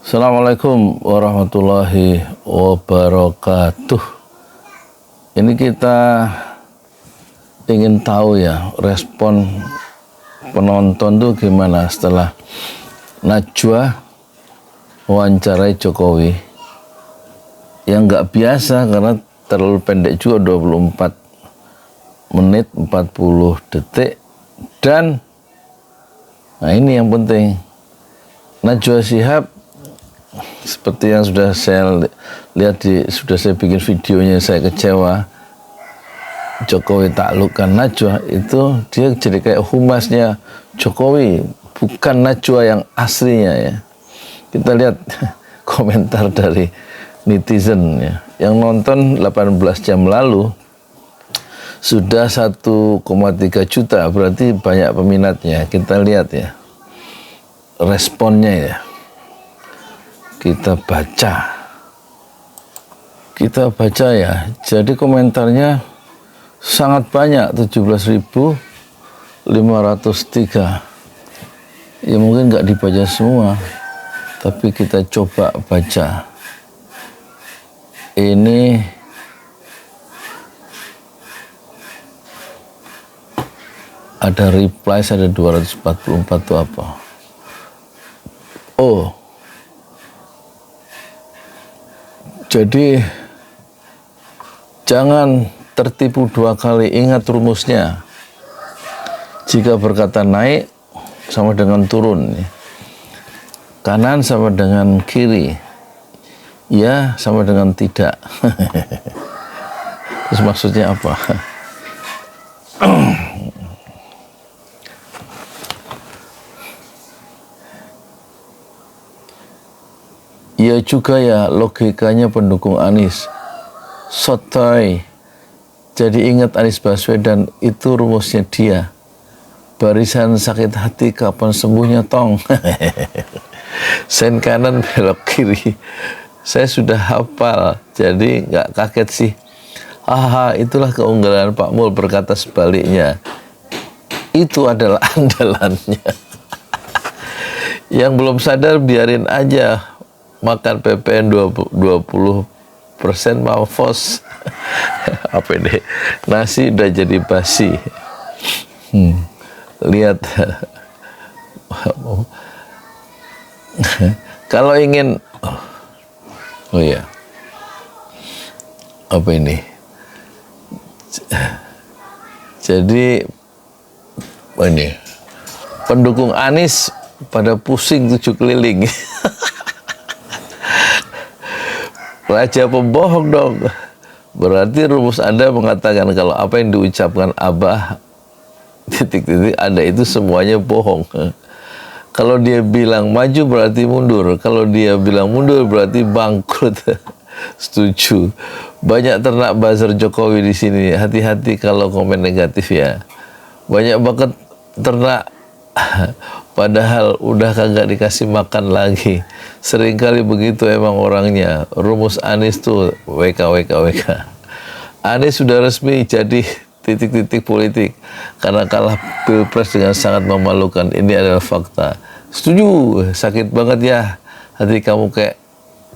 Assalamualaikum warahmatullahi wabarakatuh. Ini kita ingin tahu ya, respon penonton tuh gimana setelah Najwa wawancarai Jokowi. Yang nggak biasa karena terlalu pendek juga, 24 menit 40 detik. Dan nah ini yang penting, Najwa Shihab seperti yang sudah saya lihat sudah saya bikin videonya, saya kecewa Jokowi taklukkan Najwa, itu dia jadi kayak humasnya Jokowi, bukan Najwa yang aslinya ya. Kita lihat komentar dari netizen ya. Yang nonton 18 jam lalu sudah 1,3 juta, berarti banyak peminatnya. Kita lihat ya responnya ya. Kita baca ya. Jadi komentarnya sangat banyak, 17.503. Ya mungkin nggak dibaca semua, tapi kita coba baca. Ini ada reply, ada 244 itu apa? Oh, jadi jangan tertipu dua kali, ingat rumusnya. Jika berkata naik sama dengan turun, kanan sama dengan kiri, ya sama dengan tidak. Terus maksudnya apa? Ya juga ya, logikanya pendukung Anies. Sotoy. Jadi ingat Anies Baswedan, itu rumusnya dia. Barisan sakit hati kapan sembuhnya tong. Sen kanan belok kiri. Saya sudah hafal, jadi nggak kaget sih. Haha, itulah keunggulan Pak Mul, berkata sebaliknya. Itu adalah andalannya. Yang belum sadar biarin aja. Makan PPN 20% mampus. Apa ini? Nasi udah jadi basi. Lihat. Kalau ingin, oh ya, apa ini? Jadi ini pendukung Anies pada pusing 7 keliling. Raja pembohong dong. Berarti rumus Anda mengatakan kalau apa yang diucapkan Abah titik-titik Anda itu semuanya bohong. Kalau dia bilang maju berarti mundur. Kalau dia bilang mundur berarti bangkrut. Setuju. Banyak ternak buzzer Jokowi di sini. Hati-hati kalau komen negatif ya. Banyak banget ternak. Padahal udah kagak dikasih makan lagi. Seringkali begitu emang orangnya. Rumus Anies tuh WK. Anies sudah resmi jadi titik-titik politik karena kalah pilpres dengan sangat memalukan. Ini adalah fakta. Setuju. Sakit banget ya hati kamu,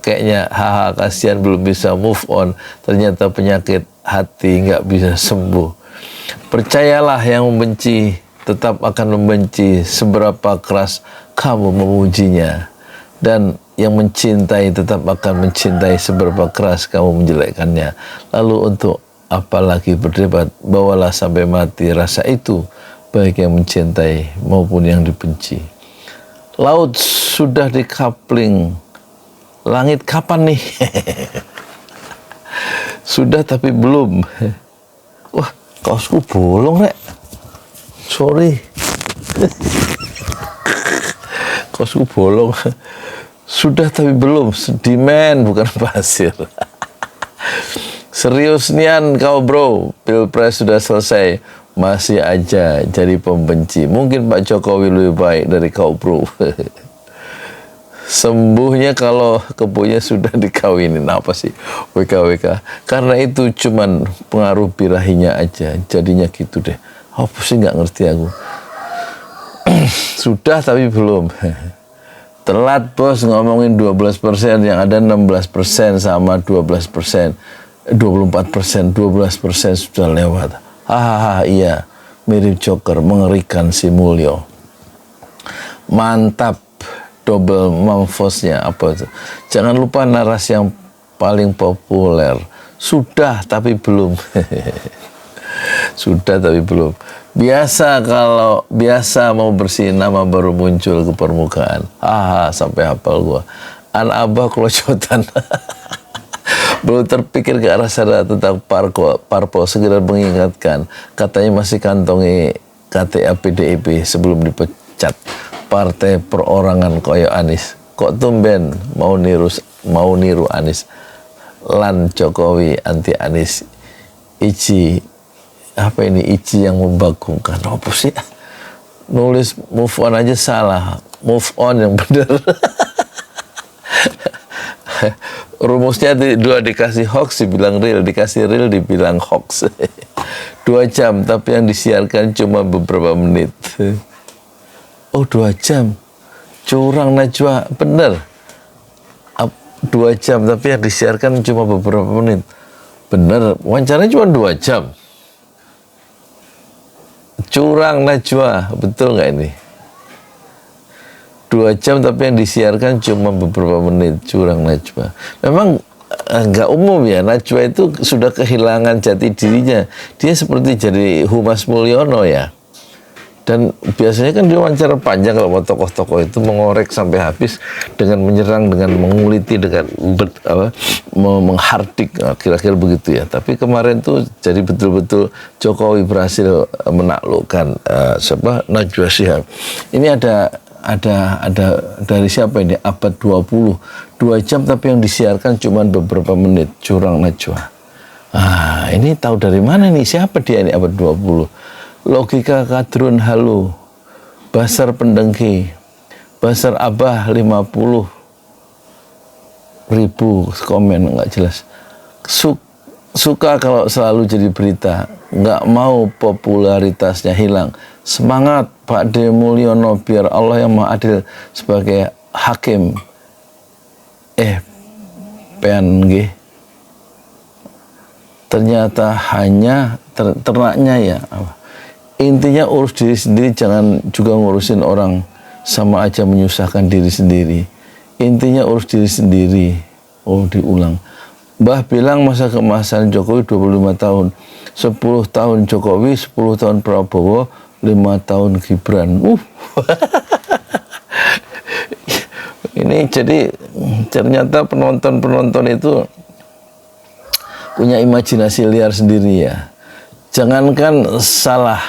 kayaknya haha, kasihan belum bisa move on. Ternyata penyakit hati nggak bisa sembuh. Percayalah, yang membenci tetap akan membenci seberapa keras kamu memujinya, dan yang mencintai tetap akan mencintai seberapa keras kamu menjelekkannya. Lalu untuk apa lagi berdebat? Bawalah sampai mati rasa itu, baik yang mencintai maupun yang dibenci. Laut sudah dikapling, langit kapan nih? Sudah tapi belum. Wah, kaosku bolong rek. Sorry. Kaosku bolong. Sudah tapi belum. Sedimen bukan pasir. Serius nian kau bro. Pilpres sudah selesai, masih aja jadi pembenci. Mungkin Pak Jokowi lebih baik dari kau bro. Sembuhnya kalau kebunnya sudah dikawinin. Apa sih WK? Karena itu cuman pengaruh birahinya aja. Jadinya gitu deh. Apa sih, nggak ngerti aku. Sudah tapi belum. Telat bos ngomongin 12%, yang ada 16% sama 12%, 24%, 12% sudah lewat. Hahaha, iya, mirip Joker, mengerikan si Mulyo. Mantap, double mamfosnya apa itu? Jangan lupa narasi yang paling populer. Sudah tapi belum. Sudah tapi belum. Biasa kalau biasa mau bersihin nama baru muncul ke permukaan. Sampai hafal gua. An abah kelocotan. Belum terpikir ke arah sana tentang parpol segera mengingatkan. Katanya masih kantongi KTA PDIP sebelum dipecat. Partai perorangan koyo Anies. Kok tumben mau niru Anies. Lan Jokowi anti Anies. Ici apa ini Ici yang membagongkan. Apa sih? Nulis move on aja salah. Move on yang benar. Rumusnya dua dikasih hoax dibilang real, dikasih real dibilang hoax. 2 jam tapi yang disiarkan cuma beberapa menit. Oh 2 jam. Curang Najwa, bener. 2 jam tapi yang disiarkan cuma beberapa menit. Bener, wawancaranya cuma 2 jam. Curang Najwa, betul nggak ini? 2 jam tapi yang disiarkan cuma beberapa menit. Curang Najwa. Memang nggak umum ya, Najwa itu sudah kehilangan jati dirinya. Dia seperti jadi Humas Mulyono ya. Dan biasanya kan dia wawancara panjang kalau tokoh-tokoh itu mengorek sampai habis dengan menyerang, dengan menguliti, dengan menghardik, kira-kira begitu ya. Tapi kemarin tuh jadi betul-betul Jokowi berhasil menaklukkan Najwa Shihab. Ini ada dari siapa ini? Abad 20. 2 jam tapi yang disiarkan cuma beberapa menit. Curang Najwa. Ini tahu dari mana nih? Siapa dia ini abad 20? Logika kadrun halu, basar pendengki, basar abah 50.000 komen nggak jelas. Suka kalau selalu jadi berita, nggak mau popularitasnya hilang. Semangat Pak D. Mulyono biar Allah yang Maha Adil sebagai hakim. PNG. Ternyata hanya ternaknya ya. Intinya urus diri sendiri, jangan juga ngurusin orang, sama aja menyusahkan diri sendiri. Intinya urus diri sendiri. Oh, diulang. Mbah bilang masa keemasan Jokowi 25 tahun. 10 tahun Jokowi, 10 tahun Prabowo, 5 tahun Gibran. Ini jadi ternyata penonton-penonton itu punya imajinasi liar sendiri ya. Jangankan salah,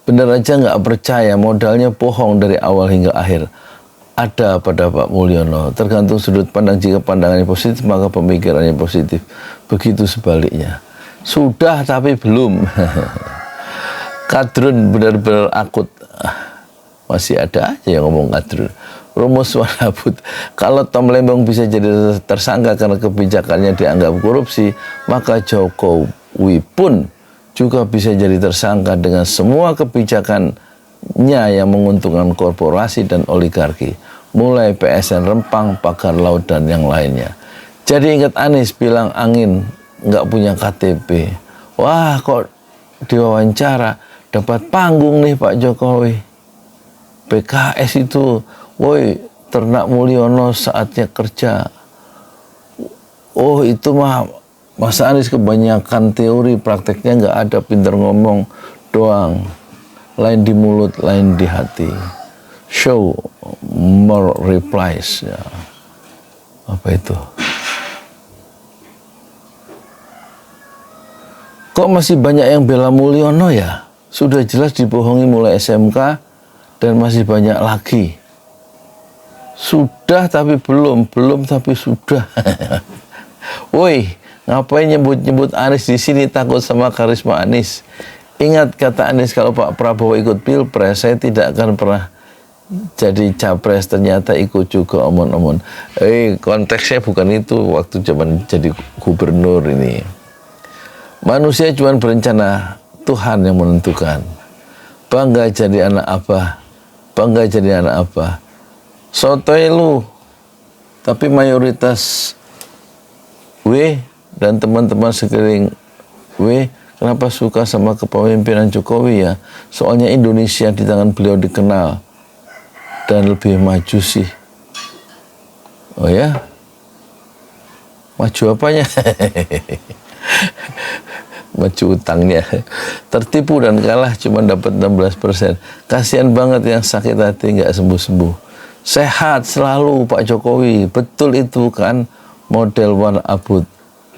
benar aja nggak percaya, modalnya bohong dari awal hingga akhir. Ada pada Pak Mulyono, tergantung sudut pandang. Jika pandangannya positif, maka pemikirannya positif. Begitu sebaliknya. Sudah tapi belum. Kadrun benar-benar akut. Masih ada aja yang ngomong kadrun. Rumus Wanabut, kalau Tom Lembong bisa jadi tersangka karena kebijakannya dianggap korupsi, maka Jokowi pun juga bisa jadi tersangka dengan semua kebijakannya yang menguntungkan korporasi dan oligarki, mulai PSN Rempang, Pagar Laut, dan yang lainnya. Jadi ingat Anies bilang angin nggak punya KTP. Wah, kok diwawancara dapat panggung nih Pak Jokowi. PKS itu, woi, ternak Mulyono saatnya kerja. Oh, itu mah Mas Anies kebanyakan teori, prakteknya nggak ada, pinter ngomong doang. Lain di mulut, lain di hati. Show more replies. Ya. Apa itu? Kok masih banyak yang bela Mulyono ya? Sudah jelas dibohongi mulai SMK dan masih banyak lagi. Sudah tapi belum, belum tapi sudah. Woi, ngapain nyebut-nyebut Anies di sini, takut sama karisma Anies? Ingat kata Anies, kalau Pak Prabowo ikut Pilpres, saya tidak akan pernah jadi capres. Ternyata ikut juga omon-omon. Konteksnya bukan itu waktu zaman jadi gubernur ini. Manusia cuma berencana, Tuhan yang menentukan. Bangga jadi anak apa? Bangga jadi anak apa? sotoy lu. Tapi mayoritas W dan teman-teman sekeliling W, kenapa suka sama kepemimpinan Jokowi ya? Soalnya Indonesia di tangan beliau dikenal dan lebih maju sih. Oh ya? Maju apanya? Maju utangnya. Tertipu dan kalah cuma dapat 16%. Kasihan banget yang sakit hati nggak sembuh-sembuh. Sehat selalu Pak Jokowi. Betul itu kan model one abut.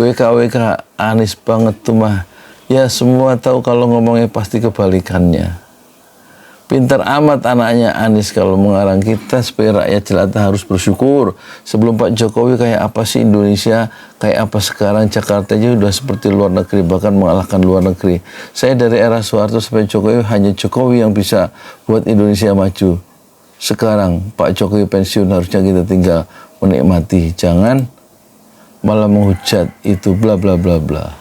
WKWK Anies banget tuh mah. Ya semua tahu kalau ngomongnya pasti kebalikannya. Pintar amat anaknya Anies kalau mengarang kita supaya rakyat jelata harus bersyukur. Sebelum Pak Jokowi kayak apa sih Indonesia, kayak apa sekarang Jakarta aja udah seperti luar negeri, bahkan mengalahkan luar negeri. Saya dari era Soeharto sampai Jokowi hanya Jokowi yang bisa buat Indonesia maju. Sekarang Pak Jokowi pensiun harusnya kita tinggal menikmati, jangan malah menghujat itu bla bla bla bla.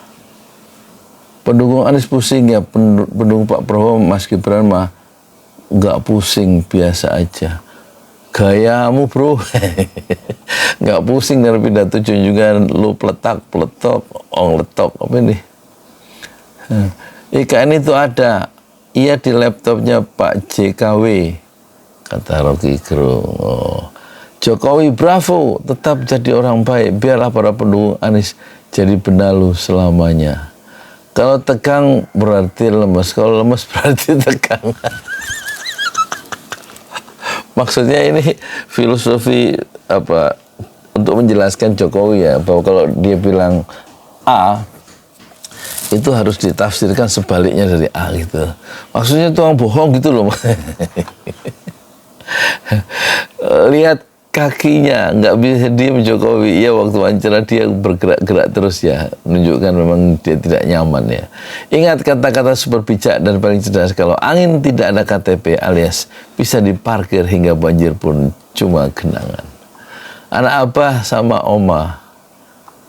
Pendukung Anies pusing ya, pendukung Pak Prabowo Mas Gibran mah nggak pusing, biasa aja. Gayamu bro, nggak pusing dari pidato junjungan lu peletak peletok ong letok apa ini? IKN itu ada, iya di laptopnya Pak JKW, kata Rocky Gerung. Oh. Jokowi bravo, tetap jadi orang baik, biarlah para pendukung Anies jadi benalu selamanya. Kalau tegang berarti lemes, kalau lemes berarti tegang. Maksudnya ini filosofi apa untuk menjelaskan Jokowi ya, bahwa kalau dia bilang A itu harus ditafsirkan sebaliknya dari A gitu. Maksudnya tukang bohong gitu loh. Lihat kakinya, nggak bisa diem Jokowi. Ya waktu wawancara dia bergerak-gerak terus ya, menunjukkan memang dia tidak nyaman ya. Ingat kata-kata super bijak dan paling cerdas, kalau angin tidak ada KTP alias bisa diparkir hingga banjir pun cuma genangan. Anak abah sama oma,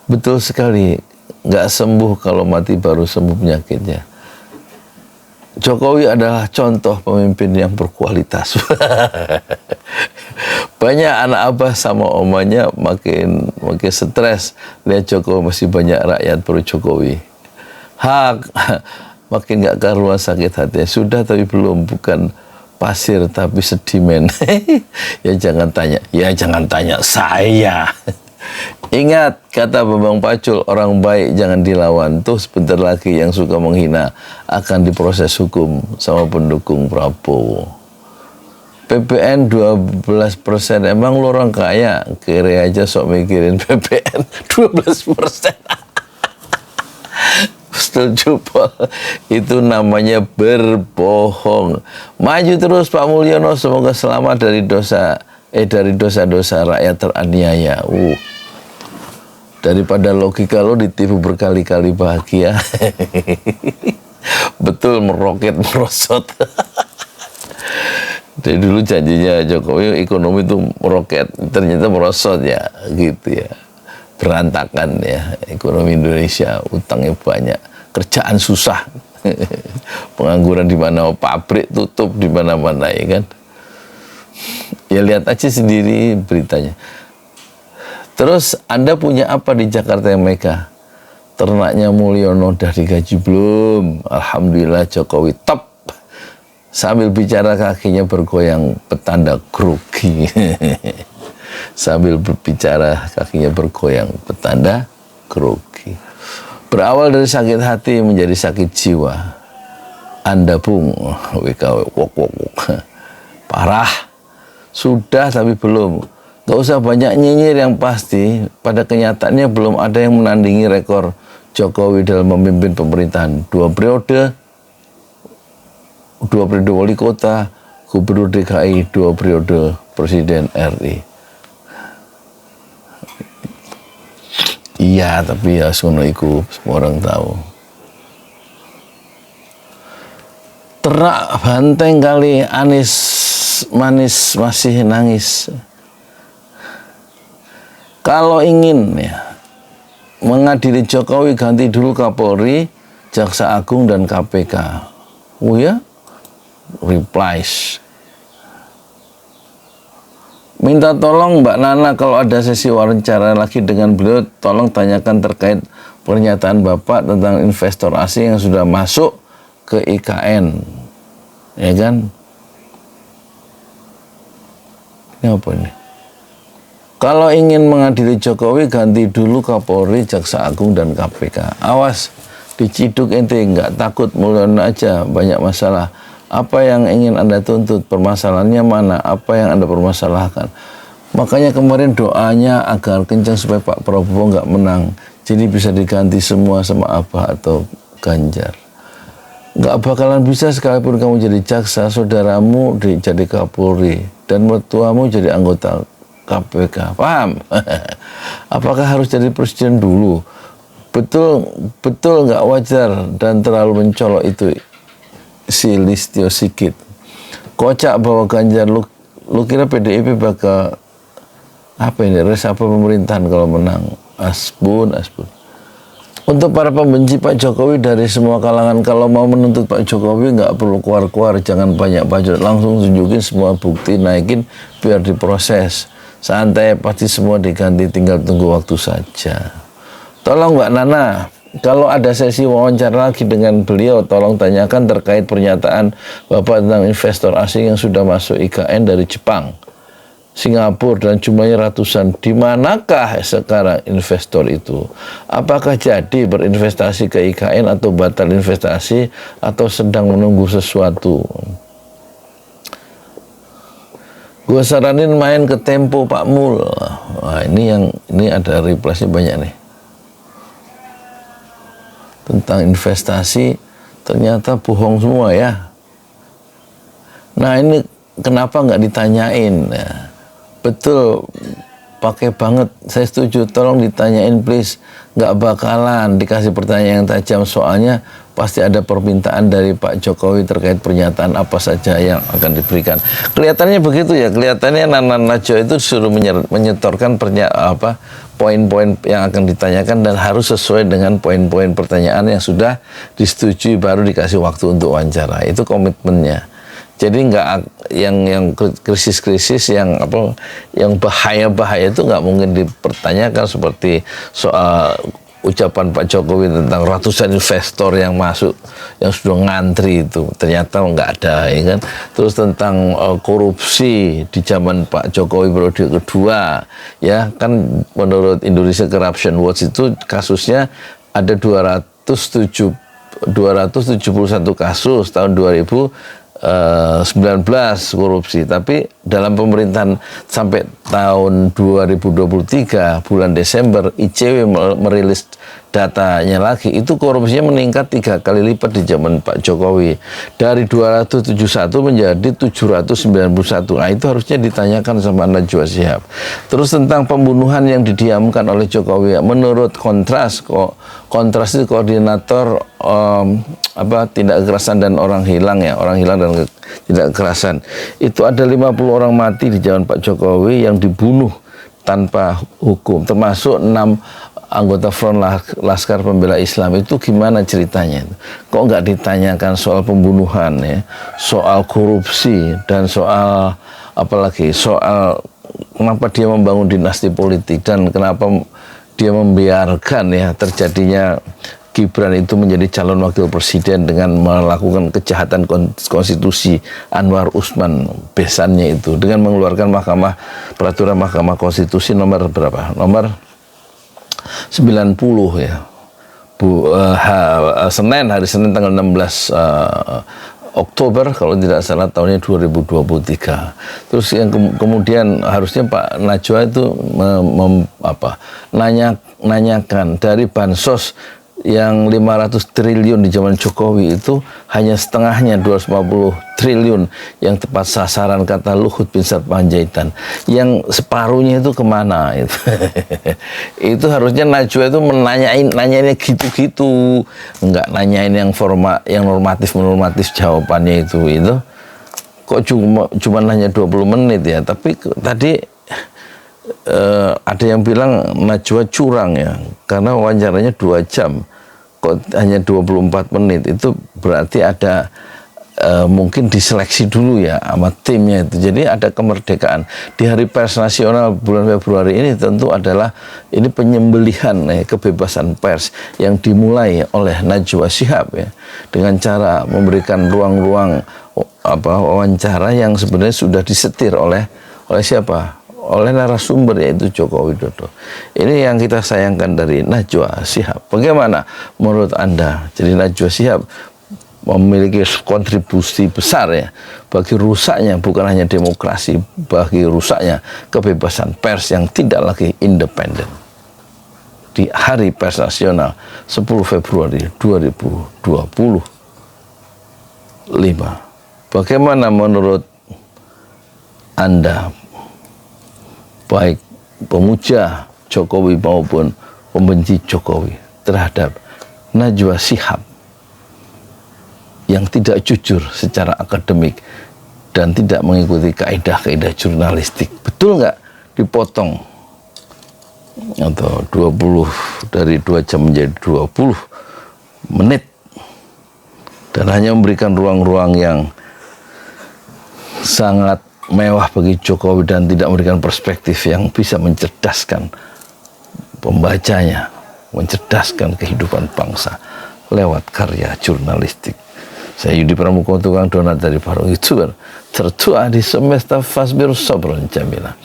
betul sekali, nggak sembuh kalau mati baru sembuh penyakitnya. Jokowi adalah contoh pemimpin yang berkualitas. Banyak anak abah sama omanya makin stres lihat Jokowi masih banyak rakyat pro Jokowi. Makin gak karuan sakit hati. Sudah tapi belum, bukan pasir tapi sedimen. Ya jangan tanya saya. Ingat kata Bambang Pacul, orang baik jangan dilawan. Tuh sebentar lagi yang suka menghina akan diproses hukum sama pendukung Prabowo. PPN 12%, emang lu orang kaya? Kira aja sok mikirin PPN 12%. Setuju, itu namanya berbohong. Maju terus Pak Mulyono, semoga selamat dari dosa-dosa rakyat teraniaya. Daripada logika lo ditipu berkali-kali bahagia. Betul, meroket merosot. Dari dulu janjinya Jokowi ekonomi itu meroket, ternyata merosot ya, gitu ya. Berantakan ya ekonomi Indonesia, utangnya banyak, kerjaan susah. Pengangguran di mana, pabrik tutup di mana-mana ya kan. Ya lihat aja sendiri beritanya. Terus Anda punya apa di Jakarta yang mega? Ternaknya Mulyono udah digaji belum? Alhamdulillah Jokowi top. Sambil bicara kakinya bergoyang, petanda grogi. Sambil berbicara kakinya bergoyang, petanda grogi. Berawal dari sakit hati menjadi sakit jiwa. Anda bung, WKW, wok. Parah. Sudah tapi belum. Gak usah banyak nyinyir, yang pasti pada kenyataannya belum ada yang menandingi rekor Jokowi dalam memimpin pemerintahan. Dua periode wali kota, gubernur DKI, 2 periode presiden RI. Iya, tapi ya sono iku semua orang tahu. Terak banteng kali Anies manis masih nangis. Kalau ingin ya mengadili Jokowi, ganti dulu Kapolri, Jaksa Agung dan KPK. Oh ya, replies. Minta tolong Mbak Nana kalau ada sesi wawancara lagi dengan beliau, tolong tanyakan terkait pernyataan Bapak tentang investor asing yang sudah masuk ke IKN. Ya kan? Ini apa ini? Kalau ingin mengadili Jokowi, ganti dulu Kapolri, Jaksa Agung, dan KPK. Awas, diciduk ente, nggak takut, mulan aja, banyak masalah. Apa yang ingin Anda tuntut? Permasalahannya mana? Apa yang Anda permasalahkan? Makanya kemarin doanya agar kencang supaya Pak Prabowo nggak menang. Jadi bisa diganti semua sama Abah atau Ganjar. Nggak bakalan bisa sekalipun kamu jadi jaksa, saudaramu jadi Kapolri, dan mertuamu jadi anggota KPK. Paham? Apakah harus jadi presiden dulu? Betul nggak wajar dan terlalu mencolok itu si Listio Sigit. Kocak bahwa Ganjar, lu kira PDIP bakal apa ini, reshuffle pemerintahan kalau menang? Asbun. Untuk para pembenci Pak Jokowi dari semua kalangan, kalau mau menuntut Pak Jokowi nggak perlu keluar-keluar, jangan banyak bacot, langsung tunjukin semua bukti, naikin biar diproses. Santai, pasti semua diganti, tinggal tunggu waktu saja. Tolong Mbak Nana, kalau ada sesi wawancara lagi dengan beliau, tolong tanyakan terkait pernyataan Bapak tentang investor asing yang sudah masuk IKN dari Jepang, Singapura, dan jumlahnya ratusan. Di manakah sekarang investor itu? Apakah jadi berinvestasi ke IKN atau batal investasi atau sedang menunggu sesuatu? Gue saranin main ke Tempo Pak Mul. Wah, ini ada replasnya banyak nih. Tentang investasi ternyata bohong semua ya. Nah ini kenapa nggak ditanyain? Ya, betul, pakai banget. Saya setuju. Tolong ditanyain please. Nggak bakalan dikasih pertanyaan yang tajam, soalnya pasti ada permintaan dari Pak Jokowi terkait pernyataan apa saja yang akan diberikan. Kelihatannya begitu ya. Kelihatannya Nana Najwa itu disuruh menyetorkan poin-poin yang akan ditanyakan dan harus sesuai dengan poin-poin pertanyaan yang sudah disetujui, baru dikasih waktu untuk wawancara. Itu komitmennya. Jadi nggak yang krisis-krisis yang bahaya-bahaya itu nggak mungkin dipertanyakan, seperti soal ucapan Pak Jokowi tentang ratusan investor yang masuk, yang sudah ngantri itu ternyata nggak ada, ya kan. Terus tentang korupsi di zaman Pak Jokowi periode kedua, ya kan, menurut Indonesia Corruption Watch itu kasusnya ada 271 kasus tahun 2019 korupsi, tapi dalam pemerintahan sampai tahun 2023 bulan Desember ICW merilis datanya lagi, itu korupsinya meningkat 3 kali lipat di zaman Pak Jokowi, dari 271 menjadi 791. Nah itu harusnya ditanyakan sama Najwa Shihab. Terus tentang pembunuhan yang didiamkan oleh Jokowi, menurut Kontras itu koordinator tindak kekerasan dan orang hilang dan tidak kekerasan, itu ada 50 orang mati di zaman Pak Jokowi yang dibunuh tanpa hukum, termasuk 6 anggota Front Laskar Pembela Islam. Itu gimana ceritanya? Kok nggak ditanyakan soal pembunuhan, ya, soal korupsi, dan soal apalagi soal kenapa dia membangun dinasti politik dan kenapa dia membiarkan ya terjadinya Gibran itu menjadi calon wakil presiden dengan melakukan kejahatan konstitusi Anwar Usman besannya itu dengan mengeluarkan peraturan Mahkamah Konstitusi nomor berapa? Nomor 90 ya. Hari Senin tanggal 16 Oktober kalau tidak salah tahunnya 2023. Terus yang kemudian harusnya Pak Najwa itu nanyakan dari bansos yang 500 triliun di zaman Jokowi itu hanya setengahnya 250 triliun yang tepat sasaran kata Luhut bin Sarpanjaitan, yang separuhnya itu kemana itu? Itu harusnya Najwa itu nanyainnya gitu-gitu, nggak nanyain yang normatif jawabannya itu kok cuma hanya 20 menit ya. Tapi tadi ada yang bilang Najwa curang ya, karena wawancaranya 2 jam kok hanya 24 menit. Itu berarti ada mungkin diseleksi dulu ya sama timnya itu. Jadi ada kemerdekaan di Hari Pers Nasional bulan Februari ini, tentu adalah ini penyembelihan kebebasan pers yang dimulai oleh Najwa Shihab ya, dengan cara memberikan ruang-ruang wawancara yang sebenarnya sudah disetir oleh siapa? Oleh narasumber, yaitu Joko Widodo. Ini yang kita sayangkan dari Najwa Shihab. Bagaimana menurut Anda? Jadi Najwa Shihab memiliki kontribusi besar ya bagi rusaknya bukan hanya demokrasi, bagi rusaknya kebebasan pers yang tidak lagi independen. Di Hari Pers Nasional 10 Februari 2025. Bagaimana menurut Anda, baik pemuja Jokowi maupun pembenci Jokowi, terhadap Najwa Shihab yang tidak jujur secara akademik dan tidak mengikuti kaidah-kaidah jurnalistik? Betul nggak dipotong atau 20 dari 2 jam menjadi 20 menit dan hanya memberikan ruang-ruang yang sangat mewah bagi Jokowi dan tidak memberikan perspektif yang bisa mencerdaskan pembacanya, mencerdaskan kehidupan bangsa lewat karya jurnalistik? Saya Yudi Pramuko, tukang donat dari Parung, YouTuber tertua di semesta Fasbir Sabron Jamila.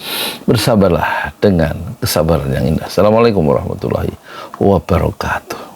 Bersabarlah dengan kesabaran yang indah. Assalamualaikum warahmatullahi wabarakatuh.